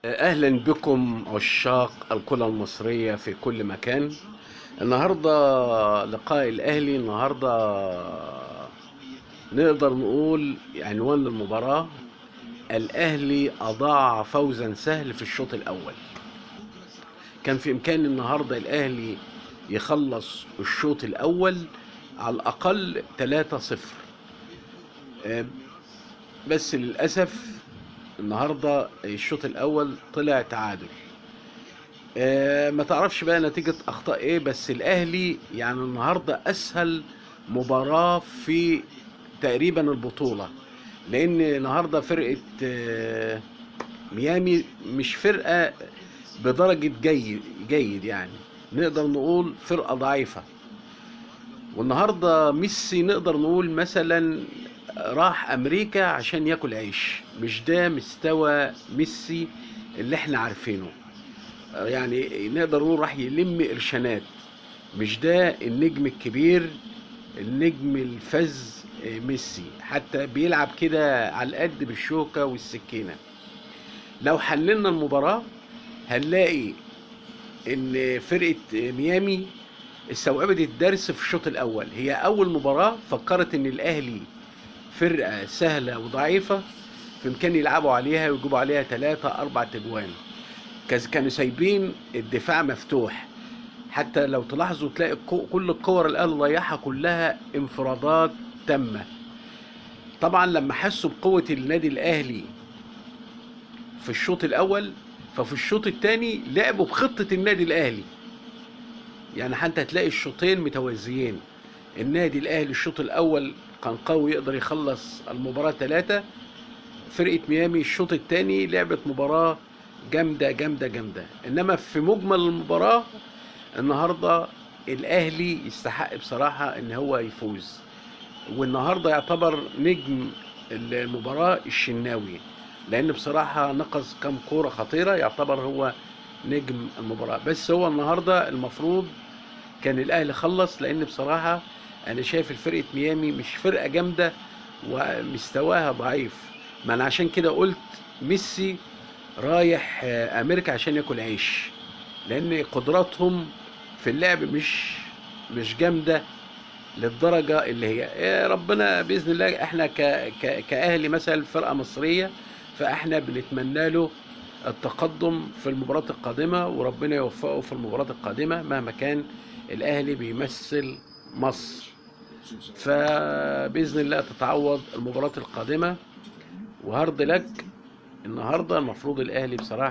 أهلا بكم عشاق الكرة المصرية في كل مكان. النهاردة لقاء الأهلي. النهاردة نقدر نقول عنوان المباراة: الأهلي أضاع فوزا سهل في الشوط الأول. كان في إمكان النهاردة الأهلي يخلص الشوط الأول على الأقل 3-0، بس للأسف النهاردة الشوط الأول طلع تعادل. ما تعرفش بقى نتيجة أخطاء إيه، بس الأهلي يعني النهاردة أسهل مباراة في تقريبا البطولة، لأن النهاردة فرقة ميامي مش فرقة بدرجة جيد يعني، نقدر نقول فرقة ضعيفة. والنهاردة ميسي نقدر نقول مثلا راح أمريكا عشان ياكل عيش، مش ده مستوى ميسي اللي احنا عارفينه. يعني نقدر نقول راح يلم قرشانات، مش ده النجم الكبير، النجم الفذ. ميسي حتى بيلعب كده على القد بالشوكة والسكينة. لو حللنا المباراة هنلاقي ان فرقة ميامي استوعبت الدرس في الشوط الاول. هي اول مباراة فكرت ان الاهلي فرقة سهلة وضعيفة، في امكان يلعبوا عليها ويجيبوا عليها 3-4 تجوان. كانوا سايبين الدفاع مفتوح، حتى لو تلاحظوا تلاقي كل الكور الاهلي ضيعها كلها انفرادات تامه. طبعا لما حسوا بقوه النادي الاهلي في الشوط الاول، ففي الشوط الثاني لعبوا بخطه النادي الاهلي. يعني حتى هتلاقي الشوطين متوازيين. النادي الاهلي الشوط الاول كان قوي، يقدر يخلص المباراه 3. فرقه ميامي الشوط الثاني لعبت مباراه جامده جامده جامده. انما في مجمل المباراه النهارده الاهلي يستحق بصراحه ان هو يفوز. والنهارده يعتبر نجم المباراه الشناوي، لان بصراحه نقص كام كوره خطيره، يعتبر هو نجم المباراه. بس هو النهارده المفروض كان الاهلي خلص، لان بصراحه انا شايف الفرقه ميامي مش فرقه جامده ومستواها ضعيف. ما انا عشان كده قلت ميسي رايح امريكا عشان ياكل عيش، لان قدراتهم في اللعب مش جامده للدرجه اللي هي. ربنا باذن الله احنا كاهلي مثلا فرقه مصريه، فاحنا بنتمنى له التقدم في المباراه القادمه، وربنا يوفقه في المباراه القادمه مهما كان الاهلي بيمثل مصر. فباذن الله تتعوض المباراه القادمه، وهارد لك. النهارده المفروض الاهلي بصراحه